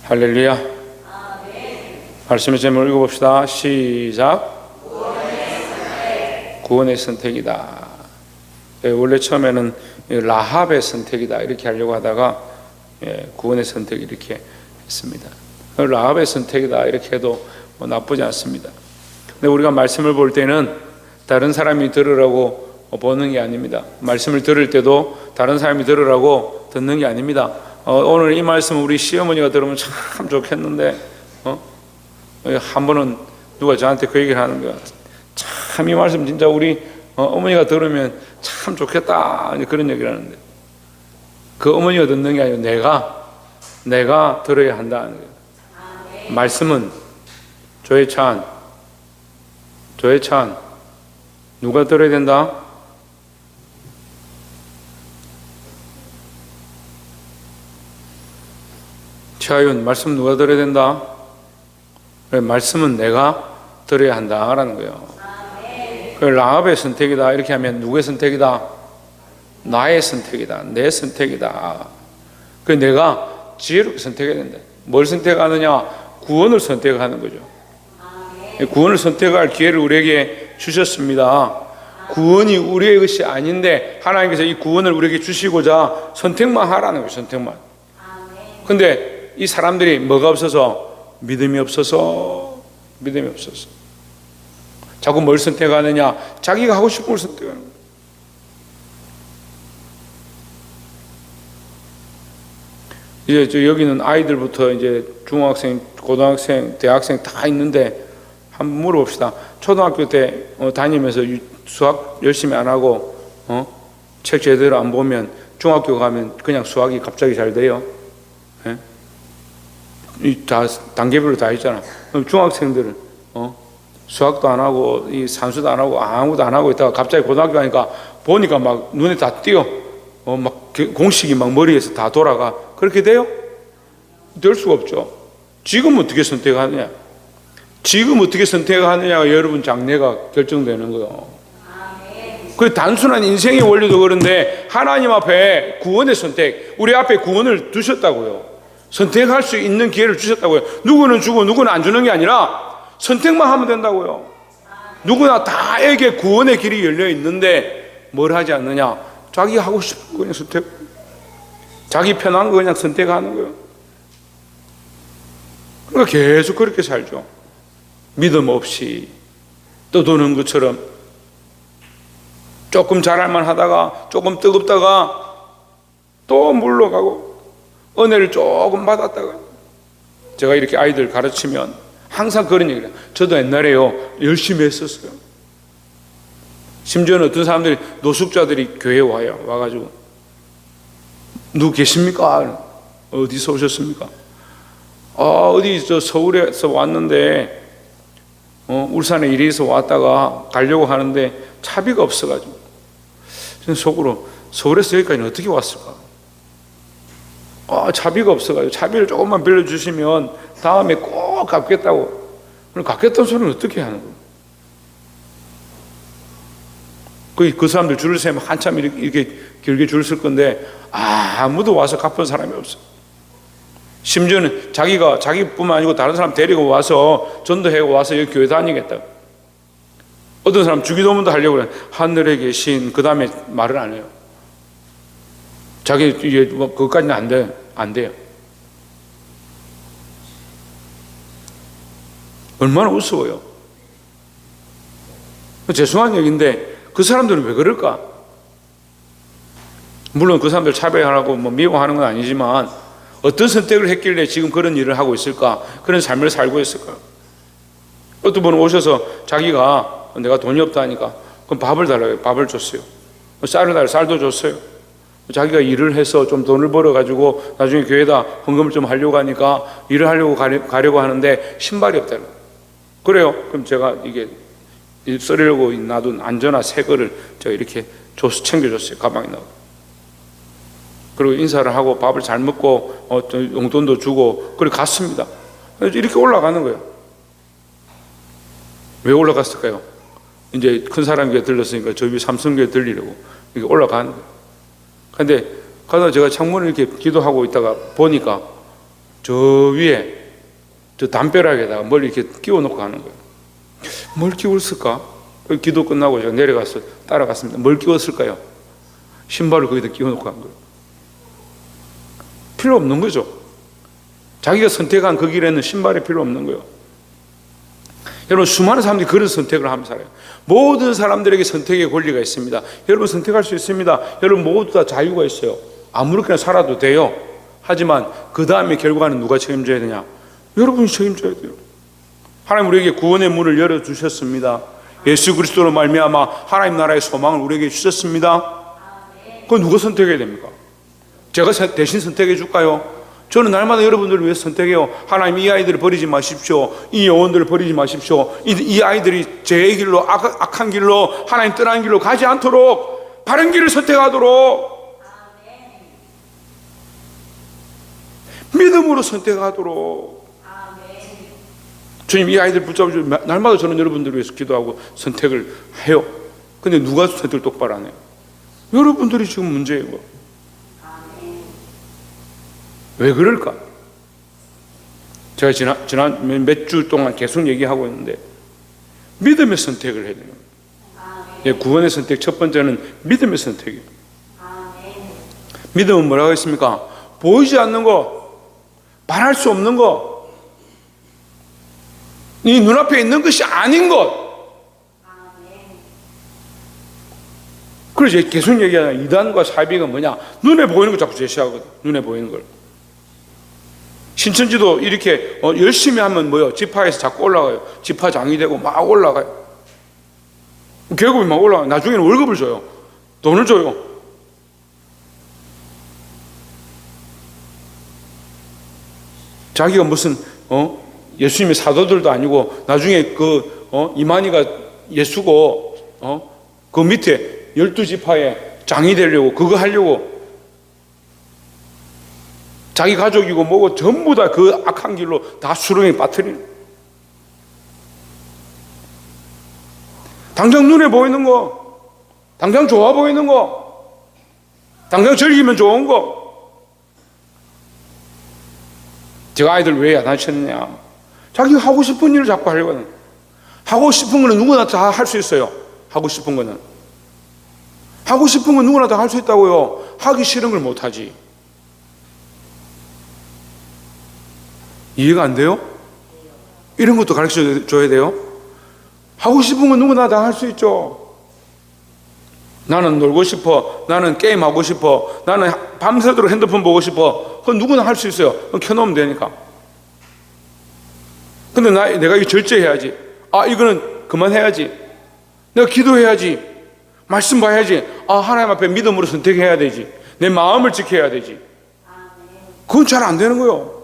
할렐루야. 말씀의 제목을 읽어봅시다. 시작. 구원의 선택이다. 원래 처음에는 라합의 선택이다 이렇게 하려고 하다가 구원의 선택 이렇게 했습니다. 라합의 선택이다 이렇게 해도 나쁘지 않습니다. 근데 우리가 말씀을 볼 때는 다른 사람이 들으라고 보는 게 아닙니다. 말씀을 들을 때도 다른 사람이 들으라고 듣는 게 아닙니다. 오늘 이 말씀 우리 시어머니가 들으면 참 좋겠는데 한 번은 누가 저한테 그 얘기를 하는 거야. 참 이 말씀 진짜 우리 어머니가 들으면 참 좋겠다 그런 얘기를 하는데, 그 어머니가 듣는 게 아니고 내가 들어야 한다는 거예요. 말씀은 조회 찬 누가 들어야 된다? 최하윤, 말씀 누가 들어야 된다? 말씀은 내가 들어야 한다라는 거예요. 라합의 선택이다 이렇게 하면 누구의 선택이다? 나의 선택이다, 내 선택이다. 그래서 내가 지혜롭게 선택해야 된다. 뭘 선택하느냐? 구원을 선택하는 거죠. 구원을 선택할 기회를 우리에게 주셨습니다. 구원이 우리의 것이 아닌데 하나님께서 이 구원을 우리에게 주시고자 선택만 하라는 거예요. 선택만. 근데 이 사람들이 뭐가 없어서? 믿음이 없어서. 자꾸 뭘 선택하느냐? 자기가 하고 싶은 걸 선택하는 거예요. 이제 여기는 아이들부터 이제 중학생, 고등학생, 대학생 다 있는데 한번 물어봅시다. 초등학교 때 다니면서 수학 열심히 안 하고 책 제대로 안 보면 중학교 가면 그냥 수학이 갑자기 잘 돼요? 다 단계별로 다 있잖아. 그럼 중학생들은 수학도 안 하고 이 산수도 안 하고 아무것도 안 하고 있다가 갑자기 고등학교 가니까 보니까 막 눈에 다 띄어. 막 공식이 막 머리에서 다 돌아가. 그렇게 돼요? 될 수가 없죠. 지금 어떻게 선택하느냐? 지금 어떻게 선택하느냐가 여러분 장래가 결정되는 거예요. 그 단순한 인생의 원리도 그런데 하나님 앞에 구원의 선택, 우리 앞에 구원을 두셨다고요. 선택할 수 있는 기회를 주셨다고요. 누구는 주고 누구는 안 주는 게 아니라 선택만 하면 된다고요. 누구나 다에게 구원의 길이 열려 있는데 뭘 하지 않느냐? 자기 하고 싶은 거 그냥 선택, 자기 편한 거 그냥 선택하는 거예요. 그러니까 계속 그렇게 살죠. 믿음 없이 떠도는 것처럼 조금 잘할만 하다가 조금 뜨겁다가 또 물러가고 은혜를 조금 받았다가. 제가 이렇게 아이들 가르치면 항상 그런 얘기를 해요. 저도 옛날에요 열심히 했었어요. 심지어는 어떤 사람들이 노숙자들이 교회에 와가지고 누구 계십니까? 어디서 오셨습니까? 어디 저 서울에서 왔는데 울산에 이리에서 왔다가 가려고 하는데 차비가 없어가지고 저는 속으로 서울에서 여기까지는 어떻게 왔을까? 차비가 없어가지고 차비를 조금만 빌려주시면 다음에 꼭 갚겠다고. 그럼 갚겠다는 소리는 어떻게 하는 거예요? 그 사람들 줄을 세면 한참 이렇게 길게 줄 설 건데 아무도 와서 갚은 사람이 없어요. 심지어는 자기뿐만 아니고 다른 사람 데리고 와서 전도해 와서 여기 교회 다니겠다. 어떤 사람 주기도문도 하려고 그래. 하늘에 계신 그 다음에 말을 안 해요. 자기 이게 그것까지는 안 돼요. 얼마나 우스워요. 죄송한 얘기인데 그 사람들은 왜 그럴까? 물론 그 사람들 차별하고 미워하는 건 아니지만 어떤 선택을 했길래 지금 그런 일을 하고 있을까? 그런 삶을 살고 있을까? 어떤 분은 오셔서 자기가 내가 돈이 없다니까 그럼 밥을 달라고 밥을 줬어요. 쌀을 달라고 쌀도 줬어요. 자기가 일을 해서 좀 돈을 벌어가지고 나중에 교회에다 헌금을 좀 하려고 하니까 일을 하려고 가려고 하는데 신발이 없다는 거예요. 그래요. 그럼 제가 이게 쓰려고 놔둔 안전화 새 거를 제가 이렇게 챙겨줬어요. 가방에 넣어. 그리고 인사를 하고 밥을 잘 먹고 용돈도 주고 그리고 갔습니다. 이렇게 올라가는 거예요. 왜 올라갔을까요? 이제 큰 사람 교회 들렸으니까 저희 삼성교회 들리려고 이렇게 올라가는 거예요. 근데 가다 제가 창문을 이렇게 기도하고 있다가 보니까 저 위에 저 담벼락에다가 뭘 이렇게 끼워놓고 가는 거예요. 뭘 끼웠을까? 기도 끝나고 제가 내려가서 따라갔습니다. 뭘 끼웠을까요? 신발을 거기다 끼워놓고 간 거예요. 필요 없는 거죠. 자기가 선택한 그 길에는 신발이 필요 없는 거예요. 여러분, 수많은 사람들이 그런 선택을 하면서 살아요. 모든 사람들에게 선택의 권리가 있습니다. 여러분, 선택할 수 있습니다. 여러분 모두 다 자유가 있어요. 아무렇게나 살아도 돼요. 하지만 그 다음에 결과는 누가 책임져야 되냐? 여러분이 책임져야 돼요. 하나님 우리에게 구원의 문을 열어주셨습니다. 예수 그리스도로 말미암아 하나님 나라의 소망을 우리에게 주셨습니다. 그건 누가 선택해야 됩니까? 제가 대신 선택해 줄까요? 저는 날마다 여러분들을 위해서 선택해요. 하나님, 이 아이들을 버리지 마십시오. 이 영혼들을 버리지 마십시오. 이 아이들이 제 길로, 악한 길로, 하나님 떠난 길로 가지 않도록 바른 길을 선택하도록, 믿음으로 선택하도록. 주님, 이 아이들 붙잡아주시고, 날마다 저는 여러분들을 위해서 기도하고 선택을 해요. 근데 누가 선택을 똑바로 안 해요? 여러분들이 지금 문제예요. 왜 그럴까? 제가 지난 몇 주 동안 계속 얘기하고 있는데, 믿음의 선택을 해야 돼요. 구원의 선택, 첫 번째는 믿음의 선택이에요. 믿음은 뭐라고 했습니까? 보이지 않는 거, 말할 수 없는 거, 네 눈앞에 있는 것이 아닌 것. 그래서 계속 얘기하잖아요. 이단과 사비가 뭐냐? 눈에 보이는 거 자꾸 제시하거든. 눈에 보이는 걸. 신천지도 이렇게 열심히 하면 뭐요? 지파에서 자꾸 올라가요. 지파장이 되고 막 올라가요. 계급이 막 올라가요. 나중에는 월급을 줘요. 돈을 줘요. 자기가 무슨 예수님의 사도들도 아니고 나중에 이만희가 예수고 그 밑에 12지파의 장이 되려고 그거 하려고 자기 가족이고 뭐고 전부 다 그 악한 길로 다 수렁에 빠뜨리는. 당장 눈에 보이는 거, 당장 좋아 보이는 거, 당장 즐기면 좋은 거. 제가 아이들 왜 야단쳤느냐? 자기가 하고 싶은 일을 자꾸 하려거든. 하고 싶은 거는 누구나 다 할 수 있어요. 하고 싶은 거는. 하고 싶은 건 누구나 다 할 수 있다고요. 하기 싫은 걸 못하지. 이해가 안 돼요? 이런 것도 가르쳐 줘야 돼요. 하고 싶은 건 누구나 다 할 수 있죠. 나는 놀고 싶어. 나는 게임하고 싶어. 나는 밤새도록 핸드폰 보고 싶어. 그건 누구나 할 수 있어요. 그건 켜놓으면 되니까. 근데 내가 이거 절제해야지. 이거는 그만해야지. 내가 기도해야지. 말씀 봐야지. 하나님 앞에 믿음으로 선택해야 되지. 내 마음을 지켜야 되지. 그건 잘 안 되는 거예요.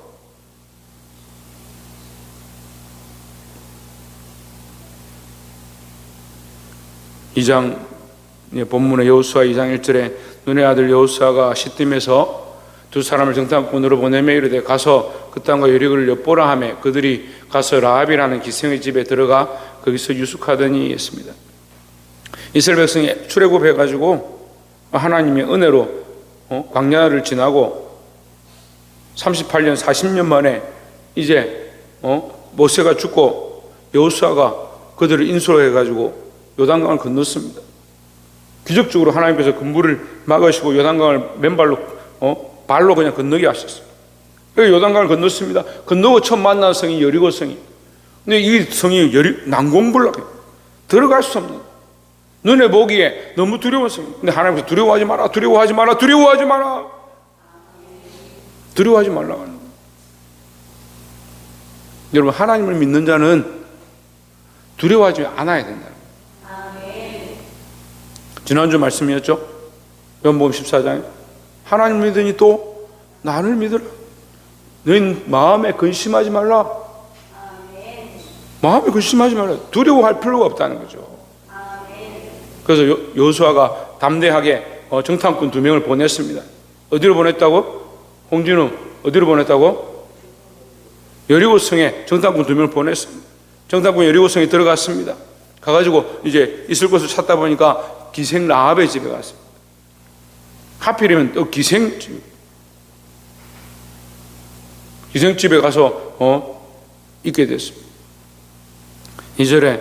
본문의 여호수아 2장 1절에 눈의 아들 여호수아가 시딤에서 두 사람을 정탐꾼으로 보내며 이르되 가서 그 땅과 여리고를 엿보라 하며 그들이 가서 라합이라는 기생의 집에 들어가 거기서 유숙하더니 했습니다. 이스라엘 백성이 출애굽해가지고 하나님의 은혜로 광야를 지나고 38년 40년 만에 이제 모세가 죽고 여호수아가 그들을 인수로 해가지고 요단강을 건넜습니다. 기적적으로 하나님께서 그 물을 막으시고 요단강을 맨발로 발로 그냥 건너게 하셨어요. 요단강을 건넜습니다. 건너고 처음 만난 성이 여리고 성이. 근데 이 성이 난공불락해요. 들어갈 수 없는. 눈에 보기에 너무 두려운 성이. 근데 하나님께서 두려워하지 마라, 두려워하지 마라, 두려워하지 마라. 두려워하지 말라고 하는 거예요. 여러분, 하나님을 믿는 자는 두려워하지 않아야 된다. 지난주 말씀이었죠? 요한복음 14장에 하나님 믿으니 또 나를 믿으라. 너희는 마음에 근심하지 말라. 마음에 근심하지 말라. 두려워할 필요가 없다는 거죠. 그래서 여호수아가 담대하게 정탐꾼 2명을 보냈습니다. 어디로 보냈다고? 홍진우 어디로 보냈다고? 여리고성에 정탐꾼 2명을 보냈습니다. 정탐꾼 여리고성에 들어갔습니다. 가가지고 이제 있을 곳을 찾다 보니까 기생 라합의 집에 갔습니다. 하필이면 또 기생 집. 기생집에 가서 있게 됐습니다. 2절에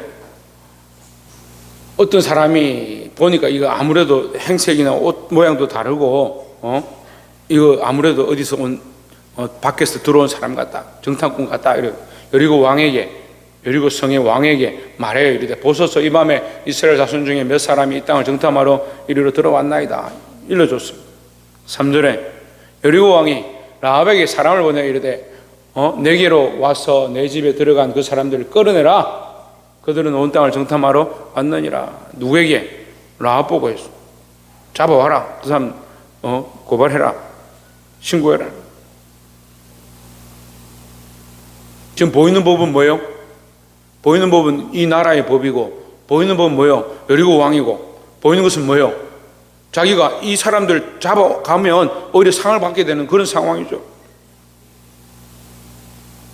어떤 사람이 보니까 이거 아무래도 행색이나 옷 모양도 다르고 이거 아무래도 어디서 온 밖에서 들어온 사람 같다, 정탐꾼 같다. 이래 여리고 성의 왕에게 말해요. 이르되 보소서 이 밤에 이스라엘 자손 중에 몇 사람이 이 땅을 정탐하러 이리로 들어왔나이다. 일러줬습니다. 3절에 여리고 왕이 라합에게 사람을 보내 이르되 내게로 와서 내 집에 들어간 그 사람들을 끌어내라. 그들은 온 땅을 정탐하러 왔느니라. 누구에게? 라합 보고 했어. 잡아와라. 그 사람 고발해라. 신고해라. 지금 보이는 법은 뭐예요? 보이는 법은 이 나라의 법이고, 보이는 법은 뭐예요? 여리고 왕이고, 보이는 것은 뭐예요? 자기가 이 사람들 잡아가면 오히려 상을 받게 되는 그런 상황이죠.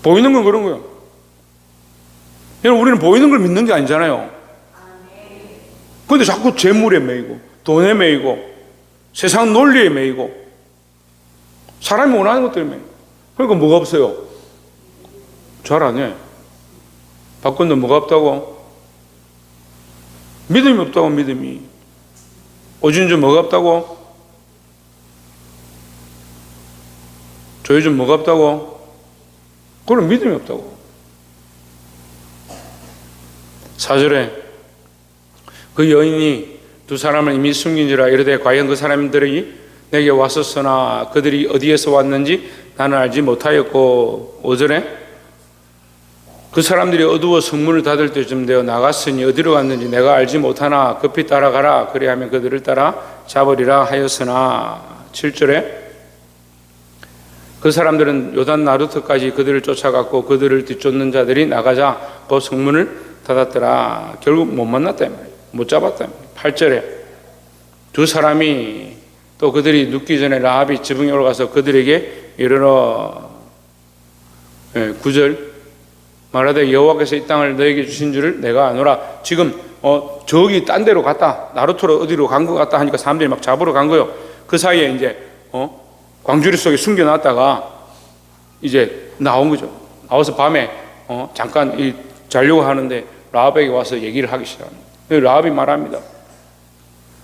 보이는 건 그런 거예요. 여러분, 우리는 보이는 걸 믿는 게 아니잖아요. 그런데 자꾸 재물에 매이고, 돈에 매이고, 세상 논리에 매이고, 사람이 원하는 것들에 매이고. 그러니까 뭐가 없어요? 잘 안 해. 바꾼데 뭐가 없다고? 믿음이 없다고, 믿음이. 오진주 뭐가 없다고? 조효준 뭐가 없다고? 그럼 믿음이 없다고. 4절에 그 여인이 두 사람을 이미 숨긴지라 이르되 과연 그 사람들이 내게 왔었으나 그들이 어디에서 왔는지 나는 알지 못하였고, 5절에 그 사람들이 어두워 성문을 닫을 때쯤 되어 나갔으니 어디로 갔는지 내가 알지 못하나 급히 따라가라. 그리하면 그들을 따라 잡으리라 하였으나, 7절에 그 사람들은 요단 나루터까지 그들을 쫓아갔고 그들을 뒤쫓는 자들이 나가자 그 성문을 닫았더라. 결국 못 만났다 말이에요. 못 잡았다 말이에요. 8절에 두 사람이 또 그들이 눕기 전에 라합이 지붕에 올라가서 그들에게 이르러 9절 말하되 여호와께서 이 땅을 너에게 주신 줄을 내가 아노라. 지금 저기 딴 데로 갔다, 나루토로 어디로 간 것 같다 하니까 사람들이 막 잡으러 간 거예요. 그 사이에 이제 광주리 속에 숨겨놨다가 이제 나온 거죠. 나와서 밤에 잠깐 자려고 하는데 라합에게 와서 얘기를 하기 시작합니다. 라합이 말합니다.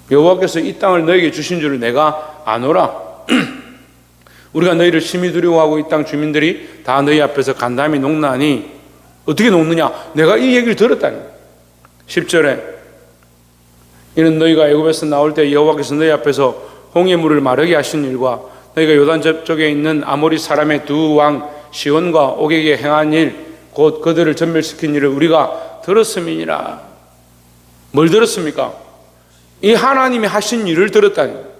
여호와께서 이 땅을 너에게 주신 줄을 내가 아노라. 우리가 너희를 심히 두려워하고 이 땅 주민들이 다 너희 앞에서 간담이 녹나니, 어떻게 녹느냐? 내가 이 얘기를 들었다니. 10절에 이는 너희가 애굽에서 나올 때 여호와께서 너희 앞에서 홍해 물을 마르게 하신 일과 너희가 요단 저쪽에 있는 아모리 사람의 두 왕 시온과 옥에게 행한 일, 곧 그들을 전멸시킨 일을 우리가 들었음이니라. 뭘 들었습니까? 이 하나님이 하신 일을 들었다니.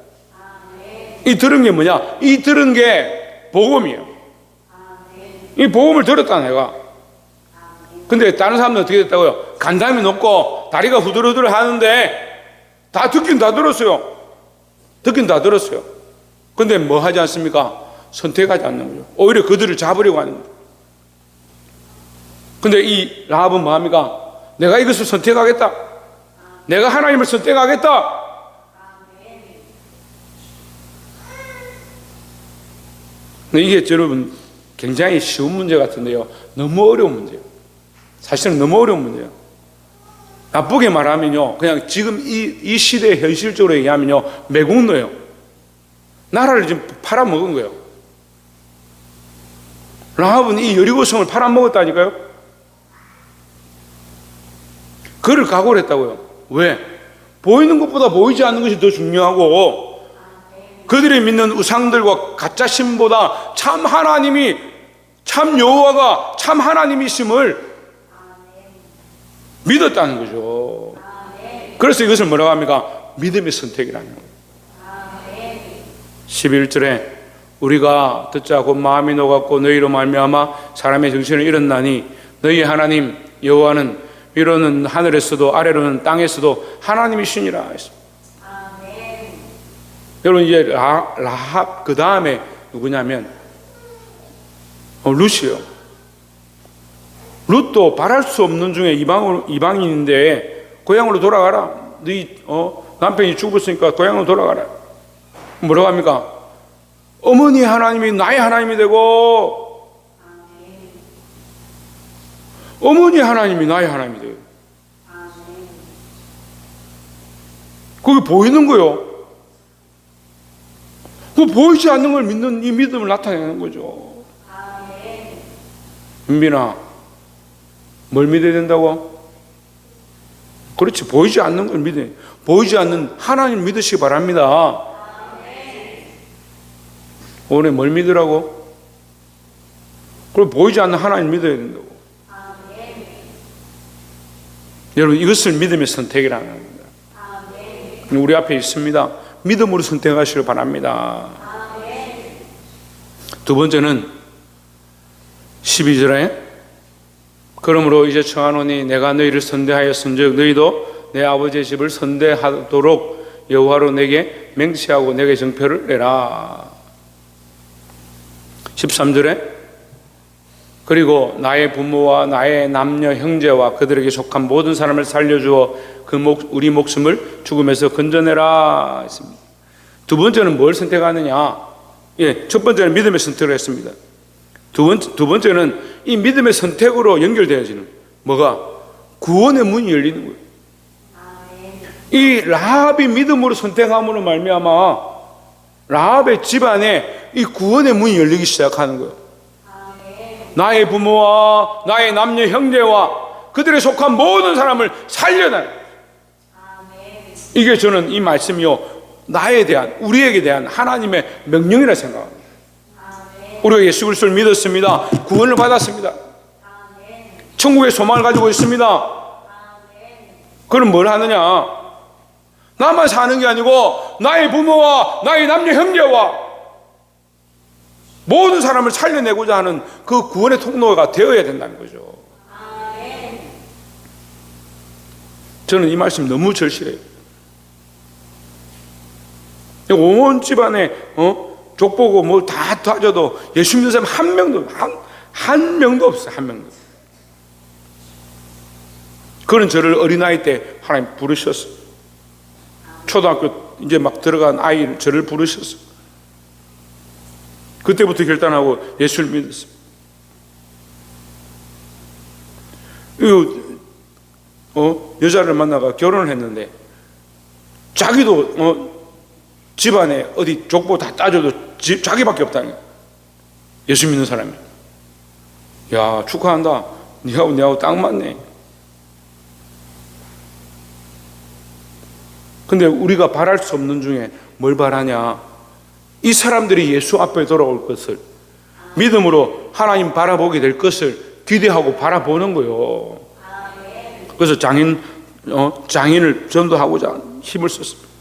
이 들은 게 뭐냐? 이 들은 게 복음이에요. 이 복음을 들었다 내가. 근데 다른 사람들은 어떻게 됐다고요? 간담이 높고 다리가 후들후들 하는데 다 듣긴 다 들었어요. 듣긴 다 들었어요. 근데 뭐 하지 않습니까? 선택하지 않는 거죠. 오히려 그들을 잡으려고 하는 거죠. 근데 이 라합은 뭐 합니까? 내가 이것을 선택하겠다. 내가 하나님을 선택하겠다. 근데 이게 여러분 굉장히 쉬운 문제 같은데요, 너무 어려운 문제예요. 사실은 너무 어려운 문제예요. 나쁘게 말하면요, 그냥 지금 이 시대에 현실적으로 얘기하면요, 매국노예요. 나라를 지금 팔아먹은 거예요. 라합은 이 여리고성을 팔아먹었다니까요. 그를 각오를 했다고요. 왜? 보이는 것보다 보이지 않는 것이 더 중요하고, 그들이 믿는 우상들과 가짜 신보다 참 하나님이, 참 여호와가 참 하나님이심을 믿었다는 거죠. 그래서 이것을 뭐라고 합니까? 믿음의 선택이라는 거예요. 11절에 우리가 듣자 곧 마음이 녹았고 너희로 말미암아 사람의 정신을 잃었나니 너희 하나님 여호와는 위로는 하늘에서도 아래로는 땅에서도 하나님이시니라 했습니다. 여러분, 이제 라합 그 다음에 누구냐면 룻이에요. 룻도 바랄 수 없는 중에 이방인인데 고향으로 돌아가라. 네 남편이 죽었으니까 고향으로 돌아가라. 뭐라고 합니까? 어머니 하나님이 나의 하나님이 되고 어머니 하나님이 나의 하나님이 돼요. 그게 보이는 거요. 그 보이지 않는 걸 믿는 이 믿음을 나타내는 거죠. 은빈아, 뭘 믿어야 된다고? 그렇지, 보이지 않는 걸 믿어야 돼. 보이지 않는 하나님 믿으시기 바랍니다. 오늘 뭘 믿으라고? 그럼 보이지 않는 하나님 믿어야 된다고. 여러분, 이것을 믿음의 선택이라는 겁니다. 우리 앞에 있습니다. 믿음으로 선택하시길 바랍니다. 두 번째는 12절에 그러므로 이제 청하노니 내가 너희를 선대하였은즉 너희도 내 아버지의 집을 선대하도록 여호와로 내게 맹세하고 내게 정표를 내라. 13절에 그리고 나의 부모와 나의 남녀 형제와 그들에게 속한 모든 사람을 살려주어 우리 목숨을 죽음에서 건져내라 했습니다. 두 번째는 뭘 선택하느냐? 첫 번째는 믿음의 선택을 했습니다. 두 번째는 이 믿음의 선택으로 연결되어지는 뭐가? 구원의 문이 열리는 거예요. 이 라합이 믿음으로 선택함으로 말미암아 라합의 집안에 이 구원의 문이 열리기 시작하는 거예요. 나의 부모와 나의 남녀 형제와 그들에 속한 모든 사람을 살려내. 이게 저는 이 말씀이요, 나에 대한, 우리에게 대한 하나님의 명령이라 생각합니다. 우리가 예수 그리스도를 믿었습니다. 구원을 받았습니다. 천국의 소망을 가지고 있습니다. 그럼 뭘 하느냐? 나만 사는 게 아니고 나의 부모와 나의 남녀 형제와 모든 사람을 살려내고자 하는 그 구원의 통로가 되어야 된다는 거죠. 저는 이 말씀 너무 절실해요. 온 집안에 족보고 뭐 다 따져도 예수 믿는 사람 한 명도 없어요. 한 명도. 그런 저를 어린아이 때 하나님 부르셨어요. 초등학교 이제 막 들어간 아이를 저를 부르셨어요. 그때부터 결단하고 예수를 믿었습니다. 여자를 만나가 결혼을 했는데 자기도 집안에 어디 족보 다 따져도 자기밖에 없다는 거예요. 예수 믿는 사람이. 야, 축하한다. 니하고 딱 맞네. 근데 우리가 바랄 수 없는 중에 뭘 바라냐? 이 사람들이 예수 앞에 돌아올 것을, 믿음으로 하나님 바라보게 될 것을 기대하고 바라보는 거예요. 그래서 장인을 전도하고자 힘을 썼습니다.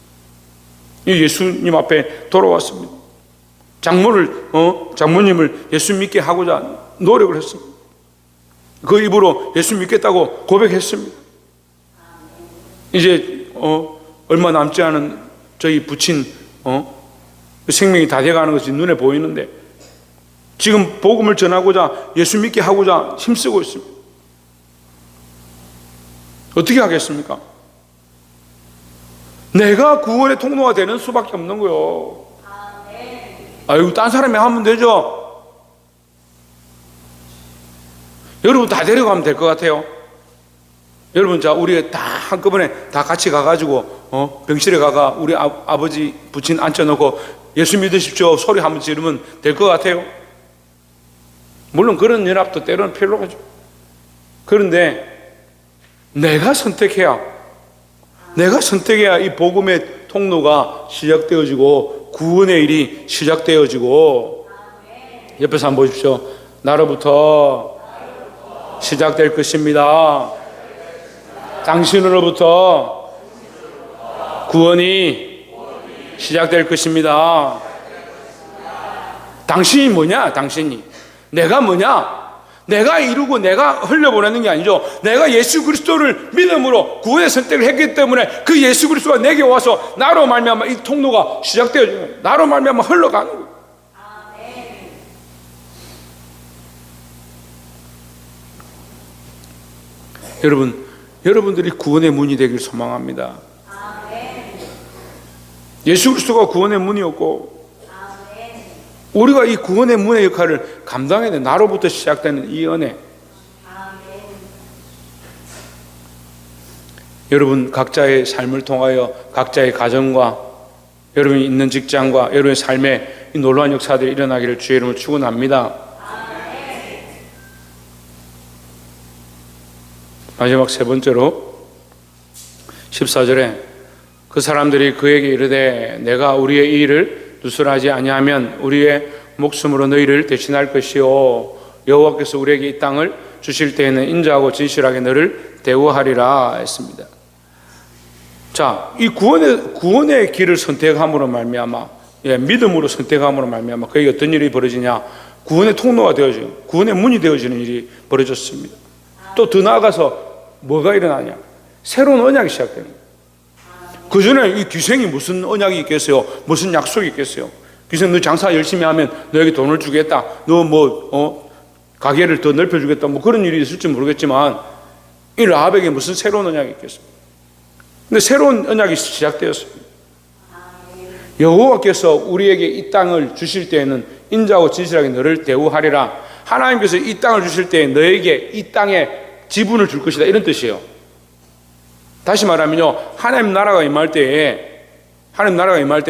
예수님 앞에 돌아왔습니다. 장모님을 예수 믿게 하고자 노력을 했습니다. 그 입으로 예수 믿겠다고 고백했습니다. 이제 얼마 남지 않은 저희 부친 생명이 다 돼가는 것이 눈에 보이는데 지금 복음을 전하고자 예수 믿게 하고자 힘쓰고 있습니다. 어떻게 하겠습니까? 내가 구원의 통로가 되는 수밖에 없는 거요. 아이고, 딴 사람이 하면 되죠. 여러분 다 데려가면 될 것 같아요. 여러분, 자, 우리 다 한꺼번에 다 같이 가가지고 병실에 가가 우리 아버지 부친 앉혀놓고 예수 믿으십시오 소리 한번 지르면 될 것 같아요. 물론 그런 연합도 때로는 필요하죠. 그런데 내가 선택해야 이 복음의 통로가 시작되어지고 구원의 일이 시작되어지고, 옆에서 한번 보십시오. 나로부터 시작될 것입니다. 당신으로부터 구원이 시작될 것입니다. 당신이 뭐냐? 당신이 내가 뭐냐? 내가 이루고 내가 흘려보내는 게 아니죠. 내가 예수 그리스도를 믿음으로 구원의 선택을 했기 때문에 그 예수 그리스도가 내게 와서 나로 말미암아 이 통로가 시작되어지는 거예요. 나로 말미암아 흘러가는 거예요. 여러분들이 구원의 문이 되길 소망합니다. 예수 그리스도가 구원의 문이었고 우리가 이 구원의 문의 역할을 감당해야 돼. 나로부터 시작되는 이 은혜. 여러분 각자의 삶을 통하여 각자의 가정과 여러분이 있는 직장과 여러분의 삶에 이 놀라운 역사들이 일어나기를 주의 이름으로 축원합니다. 마지막 세 번째로 14절에 그 사람들이 그에게 이르되 내가 우리의 이 일을 누설하지 아니하면 우리의 목숨으로 너희를 대신할 것이요 여호와께서 우리에게 이 땅을 주실 때에는 인자하고 진실하게 너를 대우하리라 했습니다. 자, 이 구원의 길을 선택함으로 말미암아, 믿음으로 선택함으로 말미암아 그에게 어떤 일이 벌어지냐? 구원의 통로가 되어지는, 구원의 문이 되어지는 일이 벌어졌습니다. 또 더 나아가서 뭐가 일어나냐? 새로운 언약이 시작되는 거예요. 그 전에 이 귀생이 무슨 언약이 있겠어요? 무슨 약속이 있겠어요? 귀생 너 장사 열심히 하면 너에게 돈을 주겠다. 너 가게를 더 넓혀주겠다. 그런 일이 있을지 모르겠지만 이 라합에게 무슨 새로운 언약이 있겠습니까? 근데 새로운 언약이 시작되었습니다. 여호와께서 우리에게 이 땅을 주실 때에는 인자하고 진실하게 너를 대우하리라. 하나님께서 이 땅을 주실 때에 너에게 이 땅에 지분을 줄 것이다, 이런 뜻이에요. 다시 말하면요, 하나님 나라가 임할 때에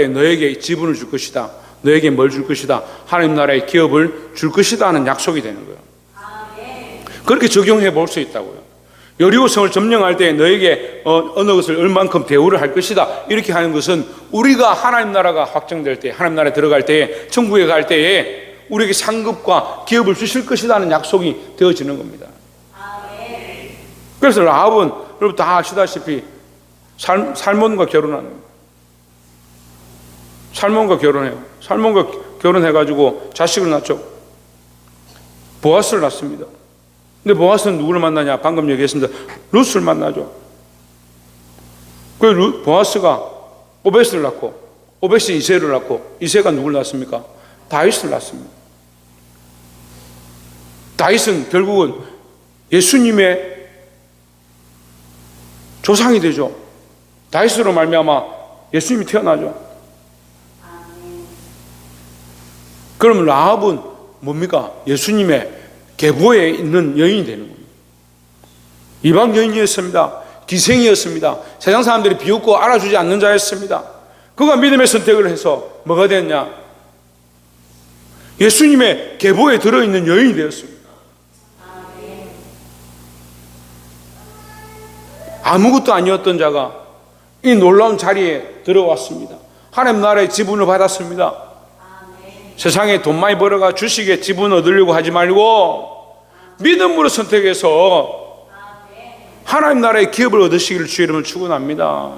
너에게 지분을 줄 것이다. 너에게 뭘 줄 것이다? 하나님 나라의 기업을 줄 것이다 하는 약속이 되는 거예요. 그렇게 적용해 볼 수 있다고요. 여리고성을 점령할 때 너에게 어느 것을 얼만큼 대우를 할 것이다, 이렇게 하는 것은 우리가 하나님 나라가 확정될 때, 하나님 나라에 들어갈 때에, 천국에 갈 때에 우리에게 상급과 기업을 주실 것이다 하는 약속이 되어지는 겁니다. 그래서 라합은 여러분 다 아시다시피 살몬과 결혼하는 거예요. 살몬과 결혼해요. 살몬과 결혼해가지고 자식을 낳죠. 보아스를 낳습니다. 근데 보아스는 누구를 만나냐? 방금 얘기했습니다. 룻을 만나죠. 그 보아스가 오벳을 낳고, 오벳이 이새를 낳고, 이새가 누구를 낳습니까? 다윗을 낳습니다. 다윗은 결국은 예수님의 조상이 되죠. 다윗으로 말미암아 예수님이 태어나죠. 그럼 라합은 뭡니까? 예수님의 계보에 있는 여인이 되는 겁니다. 이방 여인이었습니다. 기생이었습니다. 세상 사람들이 비웃고 알아주지 않는 자였습니다. 그가 믿음의 선택을 해서 뭐가 됐냐? 예수님의 계보에 들어있는 여인이 되었습니다. 아무것도 아니었던 자가 이 놀라운 자리에 들어왔습니다. 하나님 나라의 지분을 받았습니다. 세상에 돈 많이 벌어가 주식에 지분 얻으려고 하지 말고 믿음으로 선택해서 하나님 나라의 기업을 얻으시기를 주의 이름으로 축원합니다.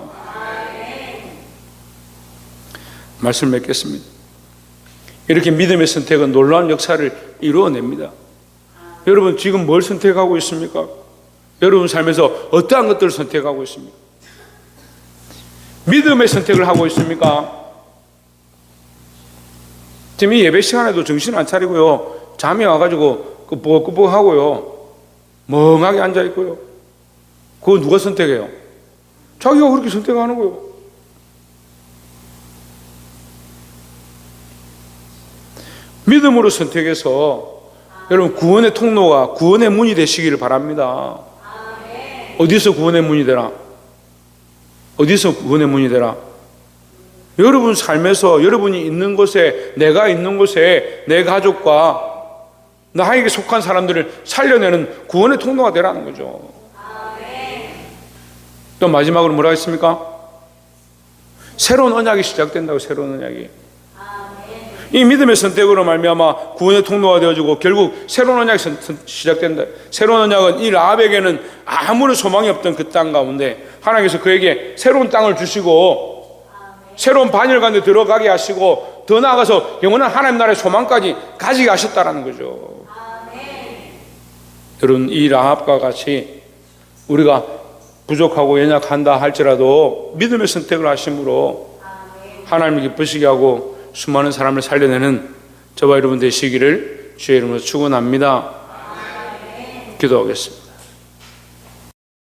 말씀 맺겠습니다. 이렇게 믿음의 선택은 놀라운 역사를 이루어냅니다. 여러분 지금 뭘 선택하고 있습니까? 여러분 삶에서 어떠한 것들을 선택하고 있습니까? 믿음의 선택을 하고 있습니까? 지금 이 예배 시간에도 정신 안 차리고요, 잠이 와가지고 꾸벅꾸벅하고요, 멍하게 앉아있고요. 그거 누가 선택해요? 자기가 그렇게 선택하는 거예요. 믿음으로 선택해서 여러분 구원의 통로가, 구원의 문이 되시기를 바랍니다. 어디서 구원의 문이 되라? 어디서 구원의 문이 되라? 여러분 삶에서, 여러분이 있는 곳에, 내가 있는 곳에 내 가족과 나에게 속한 사람들을 살려내는 구원의 통로가 되라는 거죠. 또 마지막으로 뭐라 했습니까? 새로운 언약이 시작된다고. 새로운 언약이. 이 믿음의 선택으로 말미암아 구원의 통로가 되어지고 결국 새로운 언약이 시작된다. 새로운 언약은 이 라합에게는 아무런 소망이 없던 그 땅 가운데 하나님께서 그에게 새로운 땅을 주시고 새로운 반열 가운데 들어가게 하시고 더 나아가서 영원한 하나님 나라의 소망까지 가지게 하셨다는 거죠. 여러분 이 라합과 같이 우리가 부족하고 연약한다 할지라도 믿음의 선택을 하심으로 하나님을 기쁘시게 하고 수많은 사람을 살려내는 저와 여러분 되시기를 주의 이름으로 축원합니다. 기도하겠습니다.